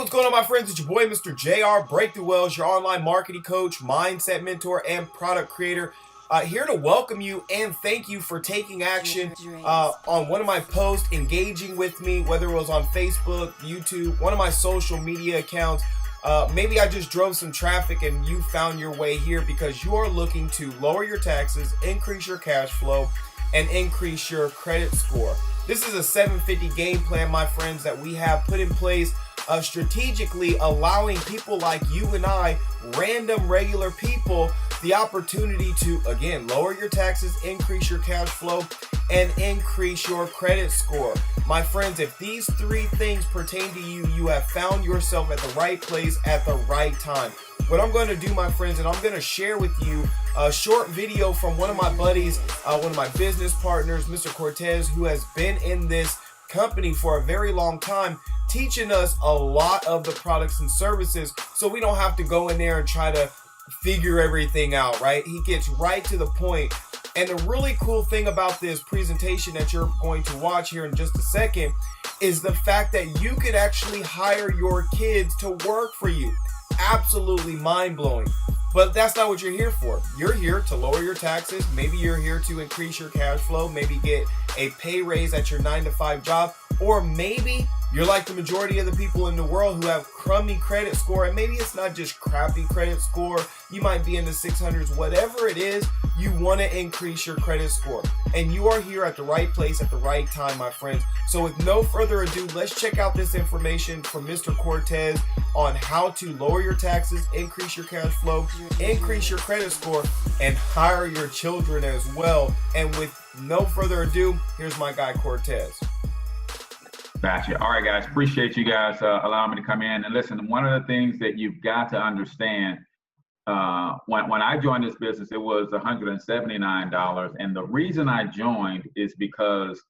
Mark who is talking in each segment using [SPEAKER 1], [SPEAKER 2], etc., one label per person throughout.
[SPEAKER 1] What's going on, my friends? It's your boy, Mr. JR Breakthrough Wells, your online marketing coach, mindset mentor, and product creator. Here to welcome you and thank you for taking action on one of my posts, engaging with me, whether it was on Facebook, YouTube, one of my social media accounts. Maybe I just drove some traffic and you found your way here because you are looking to lower your taxes, increase your cash flow, and increase your credit score. This is a 750 game plan, my friends, that we have put in place strategically, allowing people like you and I, random regular people, the opportunity to, again, lower your taxes, increase your cash flow, and increase your credit score. My friends, if these three things pertain to you, you have found yourself at the right place at the right time. What I'm going to do, my friends, and I'm going to share with you a short video from one of my buddies, one of my business partners, Mr. Cortez, who has been in this company for a very long time, teaching us a lot of the products and services so we don't have to go in there and try to figure everything out, right? He gets right to the point. And the really cool thing about this presentation that you're going to watch here in just a second is the fact that you could actually hire your kids to work for you. Absolutely mind-blowing. But that's not what you're here for. You're here to lower your taxes. Maybe you're here to increase your cash flow, maybe get a pay raise at your 9-to-5 job, or maybe you're like the majority of the people in the world who have crummy credit score, and maybe it's not just crappy credit score. You might be in the 600s, whatever it is, you want to increase your credit score. And you are here at the right place at the right time, my friends. So with no further ado, let's check out this information from Mr. Cortez on how to lower your taxes, increase your cash flow, increase your credit score, and hire your children as well. And with no further ado, here's my guy Cortez.
[SPEAKER 2] Gotcha. All right, guys. Appreciate you guys allowing me to come in. And listen, one of the things that you've got to understand, when I joined this business, it was $179. And the reason I joined is because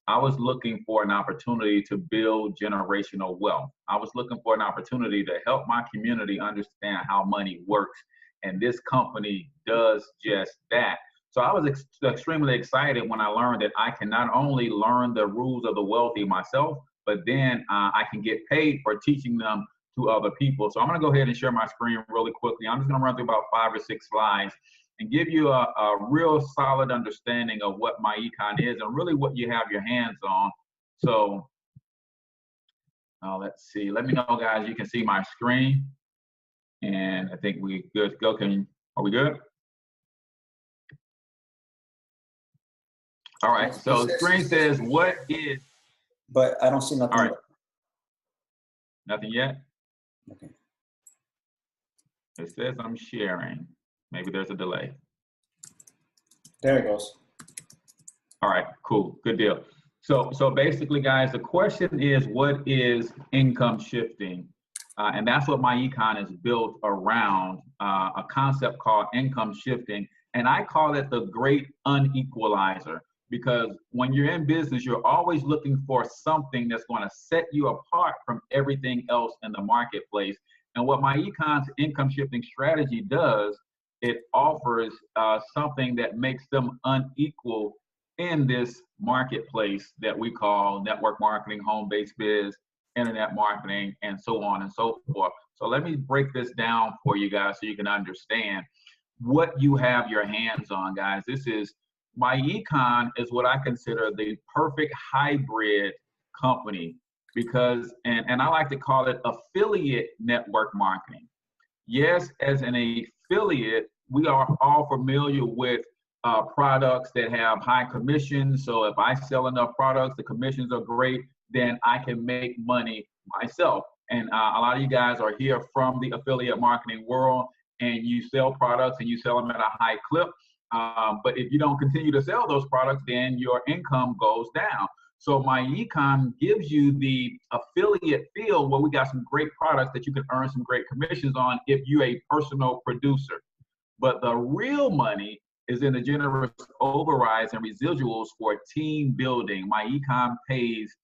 [SPEAKER 2] I was looking for an opportunity to build generational wealth. I was looking for an opportunity to help my community understand how money works. And this company does just that. So I was extremely excited when I learned that I can not only learn the rules of the wealthy myself, but then I can get paid for teaching them to other people. So I'm going to go ahead and share my screen really quickly. I'm just going to run through about 5 or 6 slides and give you a real solid understanding of what MyEcon is and really what you have your hands on. So let's see. Let me know, guys. You can see my screen. And I think we good to go. Are we good? All right, so the screen says, what is?
[SPEAKER 3] But I don't see nothing.
[SPEAKER 2] All right. Nothing yet?
[SPEAKER 3] Okay.
[SPEAKER 2] It says I'm sharing. Maybe there's a delay.
[SPEAKER 3] There it goes.
[SPEAKER 2] All right, cool, good deal. So basically, guys, the question is, what is income shifting? And that's what MyEcon is built around, a concept called income shifting. And I call it the great unequalizer. Because when you're in business, you're always looking for something that's going to set you apart from everything else in the marketplace. And what MyEcon's income shifting strategy does, it offers something that makes them unequal in this marketplace that we call network marketing, home-based biz, internet marketing, and so on and so forth. So let me break this down for you guys so you can understand what you have your hands on, guys. MyEcon is what I consider the perfect hybrid company because, and I like to call it affiliate network marketing. Yes, as an affiliate, we are all familiar with products that have high commissions. So if I sell enough products, the commissions are great, then I can make money myself. And a lot of you guys are here from the affiliate marketing world and you sell products and you sell them at a high clip. But if you don't continue to sell those products, then your income goes down. So MyEcon gives you the affiliate feel where we got some great products that you can earn some great commissions on if you're a personal producer. But the real money is in the generous overrides and residuals for team building. MyEcon pays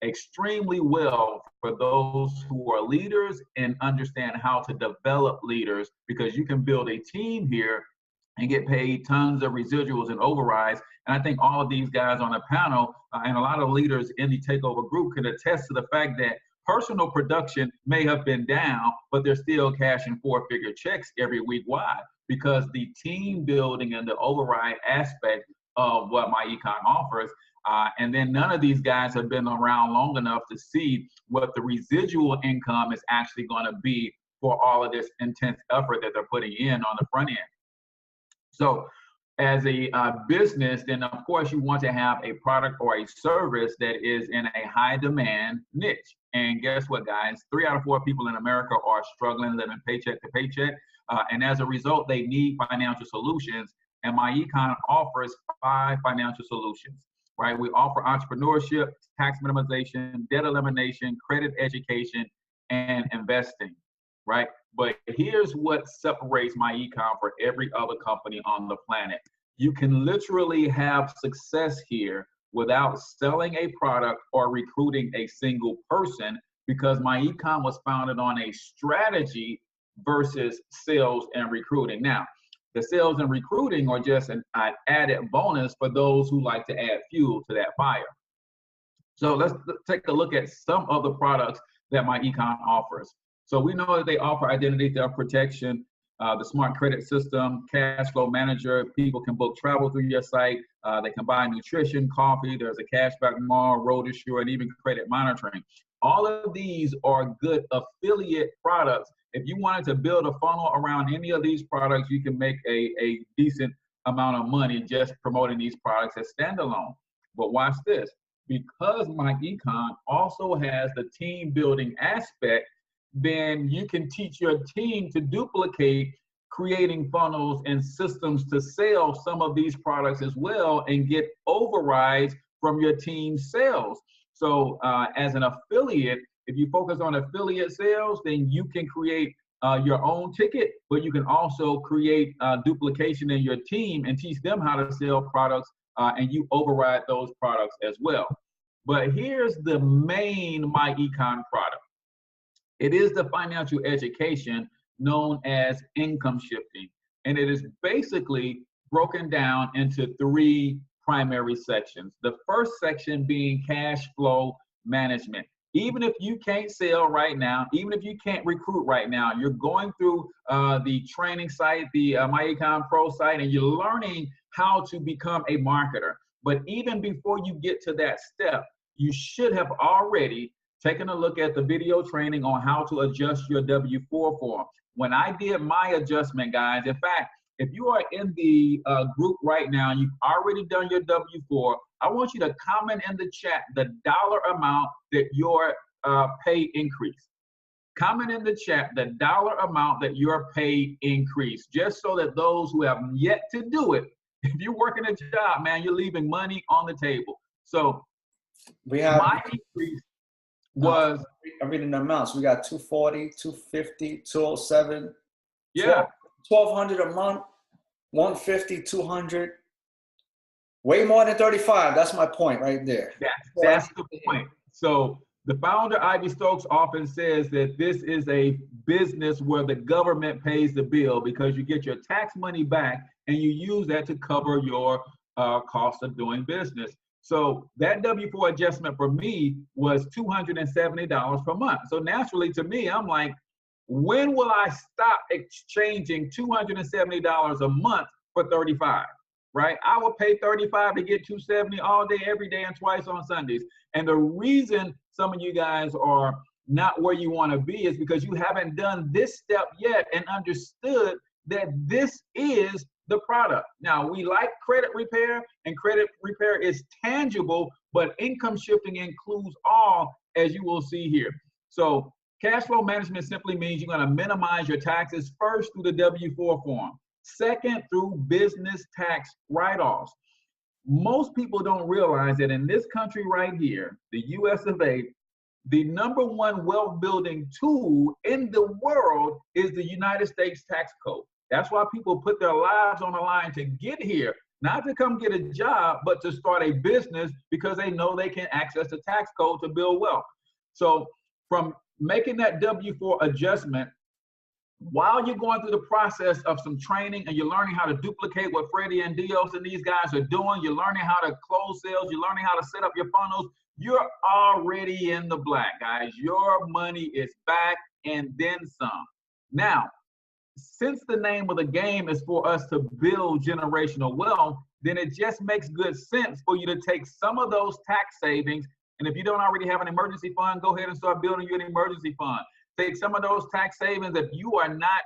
[SPEAKER 2] extremely well for those who are leaders and understand how to develop leaders, because you can build a team here and get paid tons of residuals and overrides. And I think all of these guys on the panel and a lot of leaders in the takeover group can attest to the fact that personal production may have been down, but they're still cashing 4-figure checks every week. Why? Because the team building and the override aspect of what MyEcon offers. And then none of these guys have been around long enough to see what the residual income is actually going to be for all of this intense effort that they're putting in on the front end. So as a business, then of course you want to have a product or a service that is in a high demand niche. And guess what, guys? 3 out of 4 people in America are struggling, living paycheck to paycheck. And as a result, they need financial solutions. And MyEcon offers 5 financial solutions, right? We offer entrepreneurship, tax minimization, debt elimination, credit education, and investing, right? But here's what separates MyEcon for every other company on the planet. You can literally have success here without selling a product or recruiting a single person, because MyEcon was founded on a strategy versus sales and recruiting. Now, the sales and recruiting are just an added bonus for those who like to add fuel to that fire. So let's take a look at some of the products that MyEcon offers. So we know that they offer identity theft protection, the smart credit system, cash flow manager. People can book travel through your site. They can buy nutrition, coffee. There's a cashback mall, road assure, and even credit monitoring. All of these are good affiliate products. If you wanted to build a funnel around any of these products, you can make a decent amount of money just promoting these products as standalone. But watch this. Because MyEcon also has the team building aspect, then you can teach your team to duplicate creating funnels and systems to sell some of these products as well and get overrides from your team's sales. So as an affiliate, if you focus on affiliate sales, then you can create your own ticket, but you can also create duplication in your team and teach them how to sell products, and you override those products as well. But here's the main MyEcon product. It is the financial education known as income shifting. And it is basically broken down into 3 primary sections. The first section being cash flow management. Even if you can't sell right now, even if you can't recruit right now, you're going through the training site, the MyEcon Pro site, and you're learning how to become a marketer. But even before you get to that step, you should have already taken a look at the video training on how to adjust your W-4 form. When I did my adjustment, guys, in fact, if you are in the group right now, you've already done your W-4, I want you to comment in the chat the dollar amount that your pay increased. Comment in the chat the dollar amount that your pay increased, just so that those who have yet to do it, if you're working a job, man, you're leaving money on the table. So
[SPEAKER 3] we have
[SPEAKER 2] my increase was,
[SPEAKER 3] I'm reading the amounts. We got 240, 250, 207,
[SPEAKER 2] yeah,
[SPEAKER 3] 1,200 a month, 150, 200. Way more than 35. That's my point right there.
[SPEAKER 2] That's the point. So the founder, Ivy Stokes, often says that this is a business where the government pays the bill, because you get your tax money back and you use that to cover your cost of doing business. So that W-4 adjustment for me was $270 per month. So naturally to me, I'm like, when will I stop exchanging $270 a month for 35? Right? I will pay 35 to get 270 all day, every day, and twice on Sundays. And the reason some of you guys are not where you want to be is because you haven't done this step yet and understood that this is the product. Now, we like credit repair, and credit repair is tangible, but income shifting includes all, as you will see here. So cash flow management simply means you're going to minimize your taxes first through the W-4 form. Second, through business tax write-offs. Most people don't realize that in this country right here, the US of A, the #1 wealth building tool in the world is the United States tax code. That's why people put their lives on the line to get here, not to come get a job, but to start a business because they know they can access the tax code to build wealth. So from making that W-4 adjustment, while you're going through the process of some training and you're learning how to duplicate what Freddie and Dios and these guys are doing, you're learning how to close sales, you're learning how to set up your funnels, you're already in the black, guys. Your money is back and then some. Now, since the name of the game is for us to build generational wealth, then it just makes good sense for you to take some of those tax savings. And if you don't already have an emergency fund, go ahead and start building your emergency fund. Take some of those tax savings. If you are not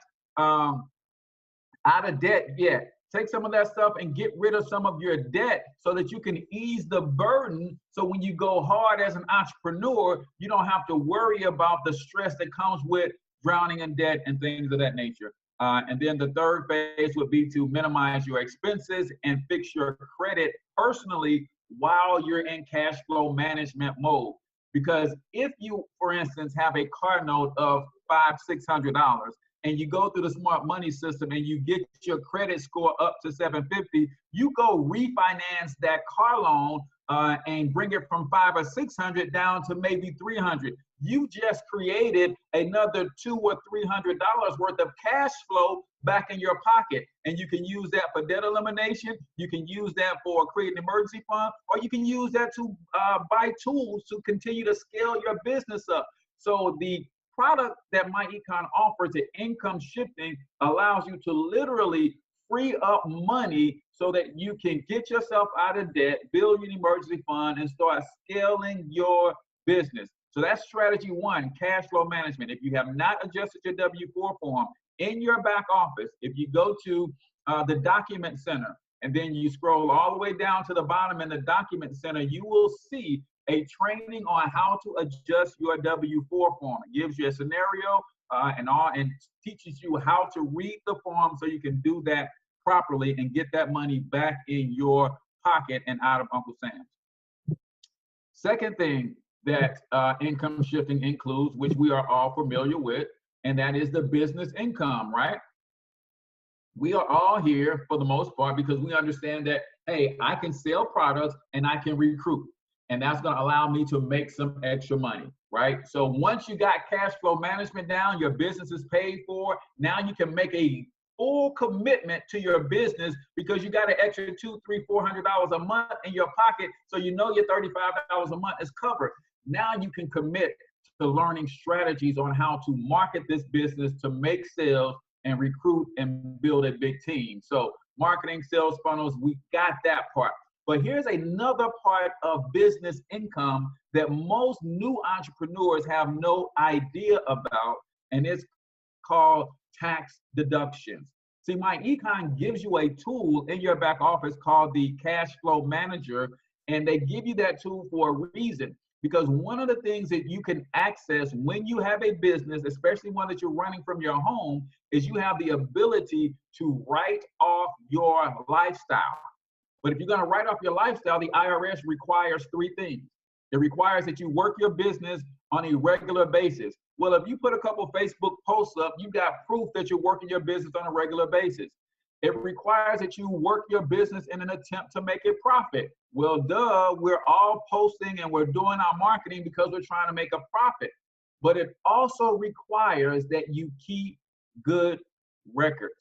[SPEAKER 2] out of debt yet, take some of that stuff and get rid of some of your debt so that you can ease the burden. So when you go hard as an entrepreneur, you don't have to worry about the stress that comes with drowning in debt and things of that nature. And then the third phase would be to minimize your expenses and fix your credit personally while you're in cash flow management mode. Because if you, for instance, have a car note of $500-600 and you go through the smart money system and you get your credit score up to 750, you go refinance that car loan and bring it from 500 or 600 down to maybe 300. You just created another $200 or $300 worth of cash flow back in your pocket. And you can use that for debt elimination. You can use that for creating an emergency fund, or you can use that to buy tools to continue to scale your business up. So the product that MyEcon offers, the income shifting, allows you to literally free up money so that you can get yourself out of debt, build an emergency fund, and start scaling your business. So that's strategy one, cash flow management. If you have not adjusted your W-4 form in your back office, if you go to the document center and then you scroll all the way down to the bottom in the document center, you will see a training on how to adjust your W-4 form. It gives you a scenario and teaches you how to read the form so you can do that properly and get that money back in your pocket and out of Uncle Sam's. Second thing that income shifting includes, which we are all familiar with, and that is the business income, right? We are all here for the most part because we understand that, hey, I can sell products and I can recruit. And that's going to allow me to make some extra money, right? So once you got cash flow management down, your business is paid for. Now you can make a full commitment to your business because you got an extra $200, $300, $400 a month in your pocket. So you know your $35 a month is covered. Now you can commit to learning strategies on how to market this business to make sales and recruit and build a big team. So marketing, sales funnels, we got that part. But here's another part of business income that most new entrepreneurs have no idea about, and it's called tax deductions. See, MyEcon gives you a tool in your back office called the Cash Flow Manager, and they give you that tool for a reason. Because one of the things that you can access when you have a business, especially one that you're running from your home, is you have the ability to write off your lifestyle. But if you're going to write off your lifestyle, the IRS requires three things. It requires that you work your business on a regular basis. Well, if you put a couple Facebook posts up, you got proof that you're working your business on a regular basis. It requires that you work your business in an attempt to make a profit. Well, duh, we're all posting and we're doing our marketing because we're trying to make a profit. But it also requires that you keep good records.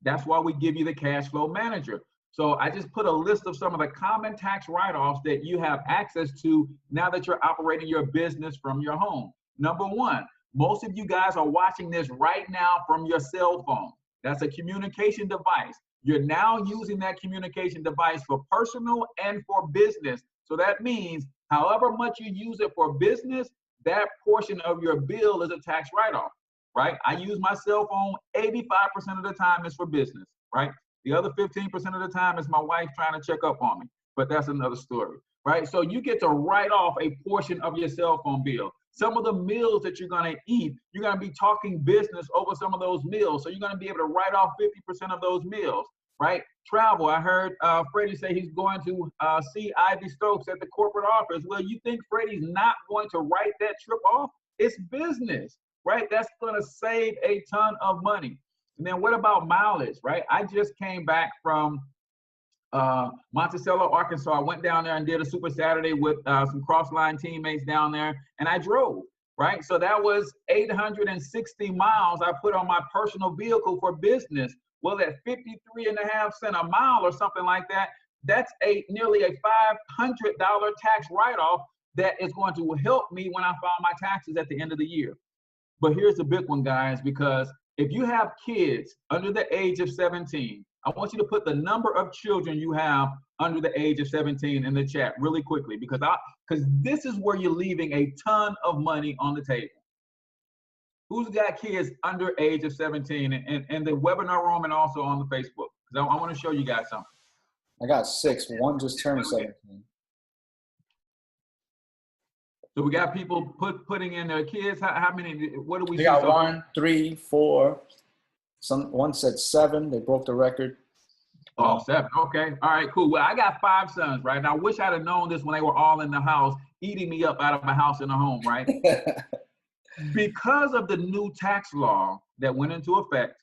[SPEAKER 2] That's why we give you the Cash Flow Manager. So I just put a list of some of the common tax write-offs that you have access to now that you're operating your business from your home. Number one, most of you guys are watching this right now from your cell phone. That's a communication device. You're now using that communication device for personal and for business. So that means however much you use it for business, that portion of your bill is a tax write-off, right? I use my cell phone 85% of the time is for business, right? The other 15% of the time is my wife trying to check up on me, but that's another story, right? So you get to write off a portion of your cell phone bill. Some of the meals that you're going to eat, you're going to be talking business over some of those meals. So you're going to be able to write off 50% of those meals, right? Travel. I heard Freddie say he's going to see Ivy Stokes at the corporate office. Well, you think Freddie's not going to write that trip off? It's business, right? That's going to save a ton of money. And then what about mileage, right? I just came back from Monticello, Arkansas. I went down there and did a Super Saturday with some Crossline teammates down there, and I drove, right? So that was 860 miles I put on my personal vehicle for business. Well, at 53.5 cents a mile or something like that, that's nearly a $500 tax write-off that is going to help me when I file my taxes at the end of the year. But here's the big one, guys, because if you have kids under the age of 17, I want you to put the number of children you have under the age of 17 in the chat really quickly, because this is where you're leaving a ton of money on the table. Who's got kids under age of 17 in the webinar room and also on the Facebook? Because I want to show you guys something.
[SPEAKER 3] I got 6. One just turned 17.
[SPEAKER 2] So we got people putting in their kids. How many? What do we see?
[SPEAKER 3] We got 1, 3, 4. One said 7. They broke the record.
[SPEAKER 2] Oh, 7. Okay. All right, cool. Well, I got 5 sons, right? Now, I wish I'd have known this when they were all in the house, eating me up out of my house and the home, right? Because of the new tax law that went into effect,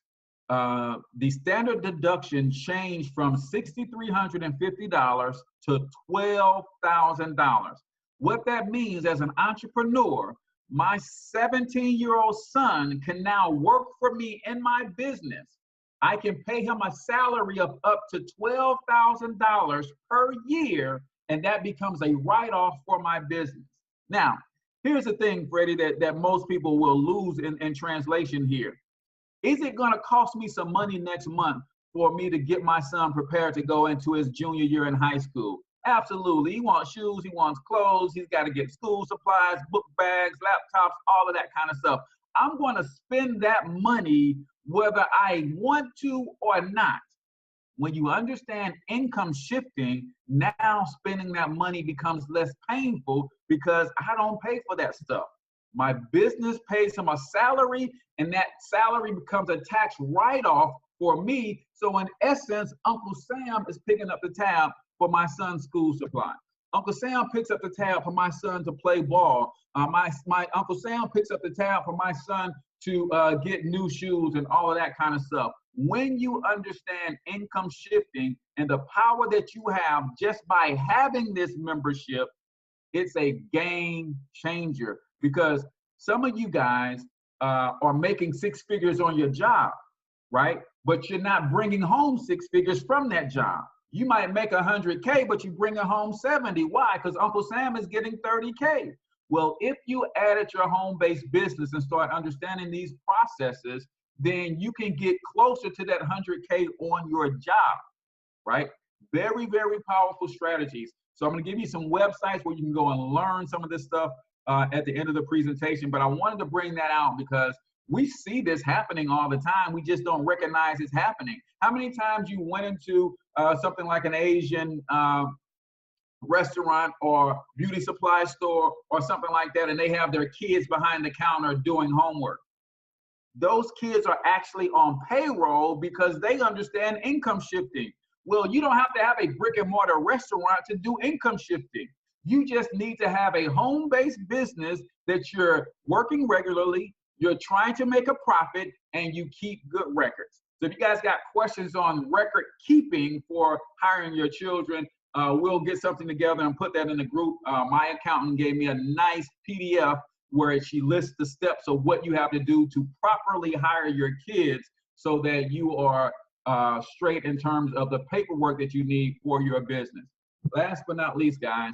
[SPEAKER 2] the standard deduction changed from $6,350 to $12,000. What that means as an entrepreneur, my 17-year-old son can now work for me in my business. I can pay him a salary of up to $12,000 per year, and that becomes a write-off for my business. Now, here's the thing, Freddie, that most people will lose in translation here. Is it going to cost me some money next month for me to get my son prepared to go into his junior year in high school? Absolutely. He wants shoes, he wants clothes, he's got to get school supplies, book bags, laptops, all of that kind of stuff. I'm going to spend that money whether I want to or not. When you understand income shifting, now spending that money becomes less painful because I don't pay for that stuff. My business pays him a salary, and that salary becomes a tax write-off for me. So in essence, Uncle Sam is picking up the tab for my son's school supply. Uncle Sam picks up the tab for my son to play ball. My Uncle Sam picks up the tab for my son to get new shoes and all of that kind of stuff. When you understand income shifting and the power that you have just by having this membership, it's a game changer, because some of you guys are making 6 figures on your job, right? But you're not bringing home 6 figures from that job. You might make 100K, but you bring home 70. Why? Because Uncle Sam is getting 30K. Well, if you added your home-based business and start understanding these processes, then you can get closer to that 100K on your job, right? Very, very powerful strategies. So I'm going to give you some websites where you can go and learn some of this stuff at the end of the presentation. But I wanted to bring that out because we see this happening all the time. We just don't recognize it's happening. How many times you went into something like an Asian restaurant or beauty supply store or something like that, and they have their kids behind the counter doing homework? Those kids are actually on payroll because they understand income shifting. Well, you don't have to have a brick and mortar restaurant to do income shifting. You just need to have a home-based business that you're working regularly, you're trying to make a profit, and you keep good records. So if you guys got questions on record keeping for hiring your children, we'll get something together and put that in the group. My accountant gave me a nice PDF where she lists the steps of what you have to do to properly hire your kids so that you are straight in terms of the paperwork that you need for your business. Last but not least, guys,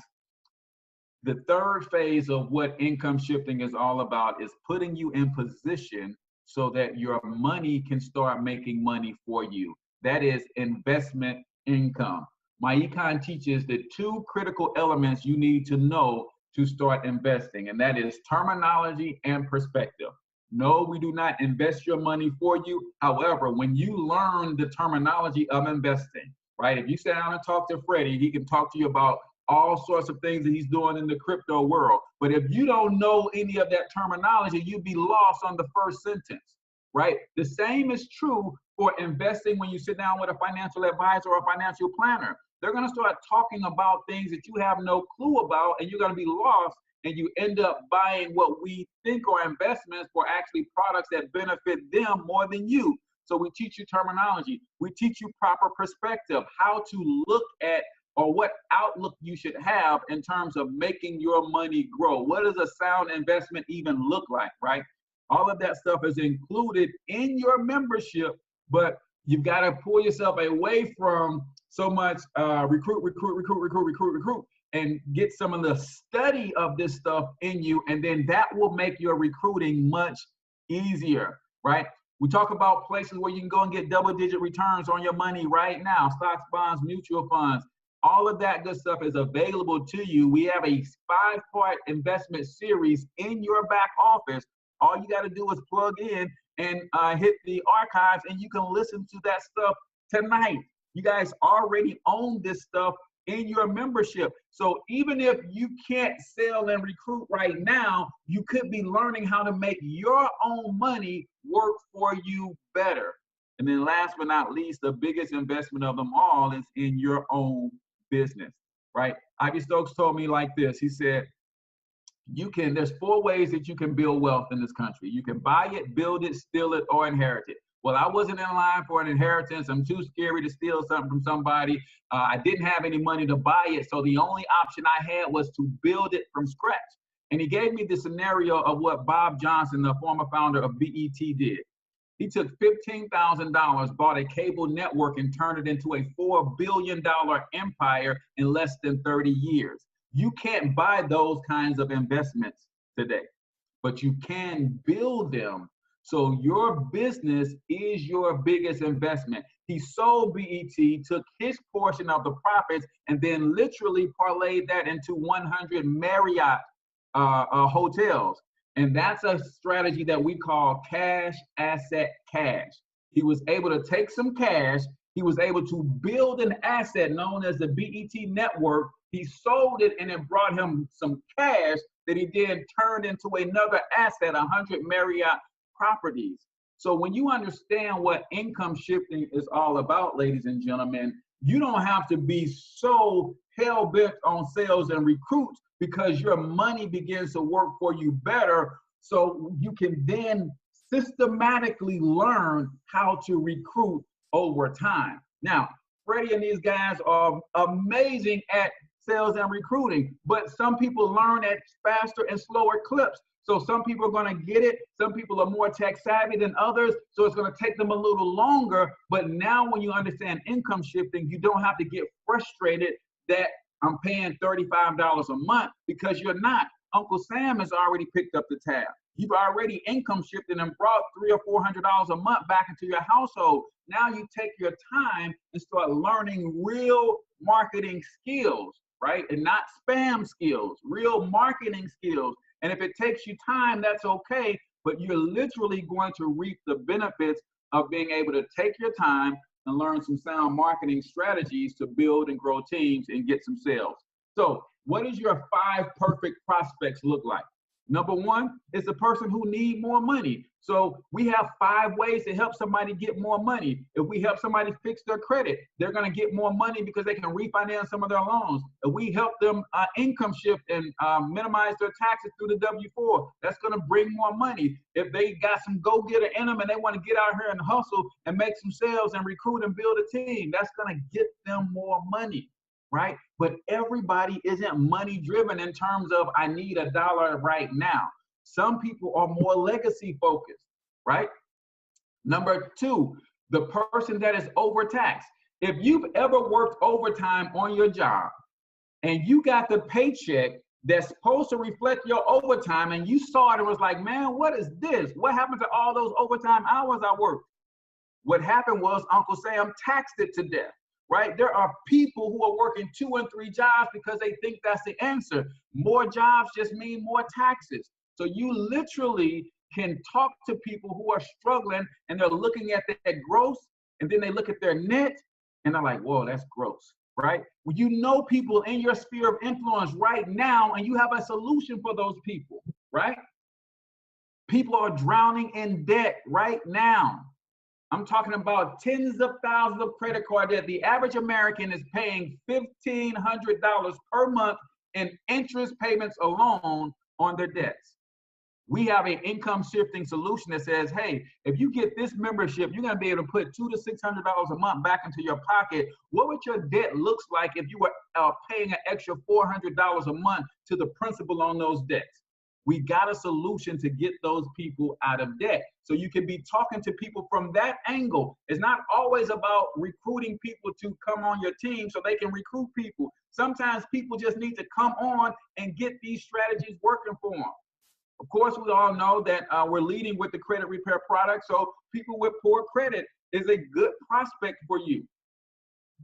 [SPEAKER 2] the third phase of what income shifting is all about is putting you in position so that your money can start making money for you. That is investment income. MyEcon teaches the 2 critical elements you need to know to start investing, and that is terminology and perspective. No, we do not invest your money for you. However, when you learn the terminology of investing, right? If you sit down and talk to Freddie, he can talk to you about all sorts of things that he's doing in the crypto world. But if you don't know any of that terminology, you'd be lost on the first sentence, right? The same is true for investing when you sit down with a financial advisor or a financial planner. They're going to start talking about things that you have no clue about, and you're going to be lost, and you end up buying what we think are investments for actually products that benefit them more than you. So we teach you terminology. We teach you proper perspective, how to look at or what outlook you should have in terms of making your money grow. What does a sound investment even look like, right? All of that stuff is included in your membership, but you've got to pull yourself away from so much recruit, and get some of the study of this stuff in you, and then that will make your recruiting much easier, right? We talk about places where you can go and get double-digit returns on your money right now, stocks, bonds, mutual funds. All of that good stuff is available to you. We have a 5-part investment series in your back office. All you got to do is plug in and hit the archives, and you can listen to that stuff tonight. You guys already own this stuff in your membership. So even if you can't sell and recruit right now, you could be learning how to make your own money work for you better. And then last but not least, the biggest investment of them all is in your own business, right? Ivy Stokes told me like this. He said, there's 4 ways that you can build wealth in this country. You can buy it, build it, steal it, or inherit it. Well, I wasn't in line for an inheritance. I'm too scary to steal something from somebody. I didn't have any money to buy it. So the only option I had was to build it from scratch. And he gave me the scenario of what Bob Johnson, the former founder of BET, did. He took $15,000, bought a cable network, and turned it into a $4 billion empire in less than 30 years. You can't buy those kinds of investments today, but you can build them. So your business is your biggest investment. He sold BET, took his portion of the profits, and then literally parlayed that into 100 Marriott hotels. And that's a strategy that we call cash, asset, cash. He was able to take some cash. He was able to build an asset known as the BET network. He sold it, and it brought him some cash that he then turned into another asset, 100 Marriott properties. So when you understand what income shifting is all about, ladies and gentlemen, you don't have to be so hell-bent on sales and recruits, because your money begins to work for you better. So you can then systematically learn how to recruit over time. Now, Freddie and these guys are amazing at sales and recruiting, but some people learn at faster and slower clips. So some people are going to get it. Some people are more tech savvy than others. So it's going to take them a little longer. But now when you understand income shifting, you don't have to get frustrated that I'm paying $35 a month, because you're not. Uncle Sam has already picked up the tab. You've already income shifted and brought $300 or $400 a month back into your household. Now you take your time and start learning real marketing skills, right? And not spam skills, real marketing skills. And if it takes you time, that's okay, but you're literally going to reap the benefits of being able to take your time and learn some sound marketing strategies to build and grow teams and get some sales. So what does your 5 perfect prospects look like? Number 1 is the person who needs more money. So we have 5 ways to help somebody get more money. If we help somebody fix their credit, they're going to get more money because they can refinance some of their loans. If we help them income shift and minimize their taxes through the W-4, that's going to bring more money. If they got some go-getter in them and they want to get out here and hustle and make some sales and recruit and build a team, that's going to get them more money, right? But everybody isn't money driven in terms of I need $1 right now. Some people are more legacy focused, right? Number 2, the person that is overtaxed. If you've ever worked overtime on your job and you got the paycheck that's supposed to reflect your overtime and you saw it and was like, man, what is this? What happened to all those overtime hours I worked? What happened was Uncle Sam taxed it to death. Right? There are people who are working 2 and 3 jobs because they think that's the answer. More jobs just mean more taxes. So you literally can talk to people who are struggling and they're looking at their gross and then they look at their net and they're like, whoa, that's gross, right? Well, you know people in your sphere of influence right now and you have a solution for those people, right? People are drowning in debt right now. I'm talking about tens of thousands of credit card debt. The average American is paying $1,500 per month in interest payments alone on their debts. We have an income shifting solution that says, hey, if you get this membership, you're going to be able to put $200 to $600 a month back into your pocket. What would your debt look like if you were paying an extra $400 a month to the principal on those debts? We got a solution to get those people out of debt. So you can be talking to people from that angle. It's not always about recruiting people to come on your team so they can recruit people. Sometimes people just need to come on and get these strategies working for them. Of course, we all know that we're leading with the credit repair product. So people with poor credit is a good prospect for you,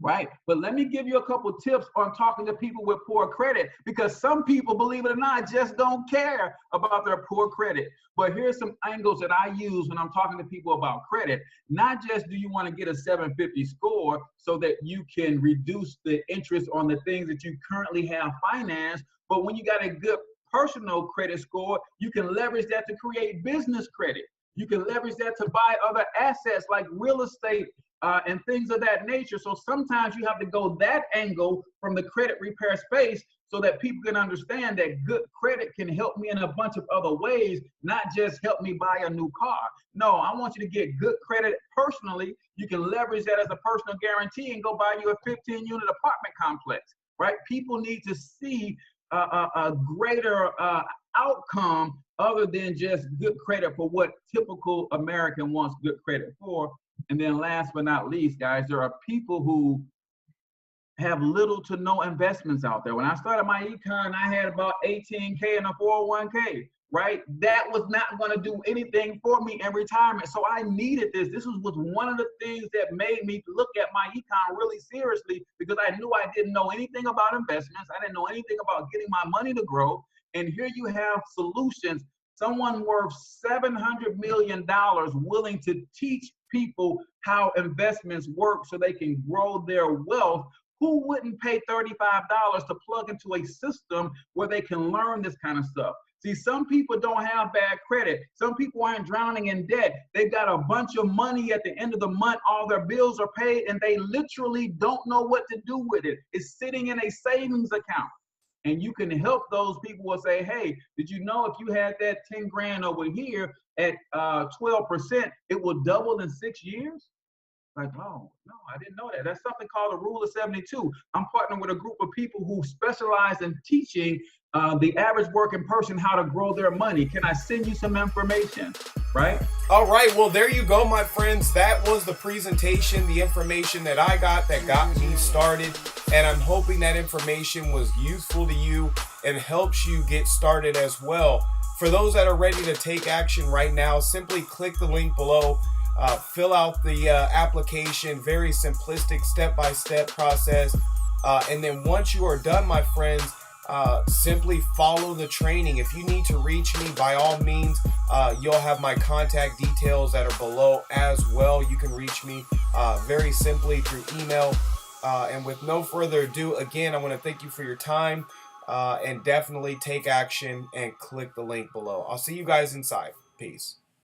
[SPEAKER 2] right? But let me give you a couple tips on talking to people with poor credit, because some people, believe it or not, just don't care about their poor credit. But here's some angles that I use when I'm talking to people about credit. Not just do you want to get a 750 score so that you can reduce the interest on the things that you currently have financed, but when you got a good personal credit score, you can leverage that to create business credit. You can leverage that to buy other assets like real estate and things of that nature. So sometimes you have to go that angle from the credit repair space so that people can understand that good credit can help me in a bunch of other ways, not just help me buy a new car. No, I want you to get good credit personally. You can leverage that as a personal guarantee and go buy you a 15-unit apartment complex, right? People need to see a greater outcome other than just good credit for what typical American wants good credit for. And then last but not least, guys, there are people who have little to no investments out there. When I started MyEcon, I had about 18K in a 401k, right? That was not going to do anything for me in retirement. So I needed this. This was one of the things that made me look at MyEcon really seriously, because I knew I didn't know anything about investments. I didn't know anything about getting my money to grow. And here you have solutions. Someone worth $700 million willing to teach people how investments work so they can grow their wealth. Who wouldn't pay $35 to plug into a system where they can learn this kind of stuff? See, some people don't have bad credit. Some people aren't drowning in debt. They've got a bunch of money at the end of the month. All their bills are paid, and they literally don't know what to do with it. It's sitting in a savings account. And you can help those people and say, hey, did you know if you had that 10 grand over here at 12%, it will double in 6 years? Like, oh, no, I didn't know that. That's something called the rule of 72. I'm partnering with a group of people who specialize in teaching the average working person how to grow their money. Can I send you some information, right?
[SPEAKER 1] All right, well, there you go, my friends. That was the presentation, the information that I got that got me started. And I'm hoping that information was useful to you and helps you get started as well. For those that are ready to take action right now, simply click the link below. Fill out the application, very simplistic step-by-step process. And then once you are done, my friends, simply follow the training. If you need to reach me, by all means, you'll have my contact details that are below as well. You can reach me very simply through email. And with no further ado, again, I want to thank you for your time and definitely take action and click the link below. I'll see you guys inside. Peace.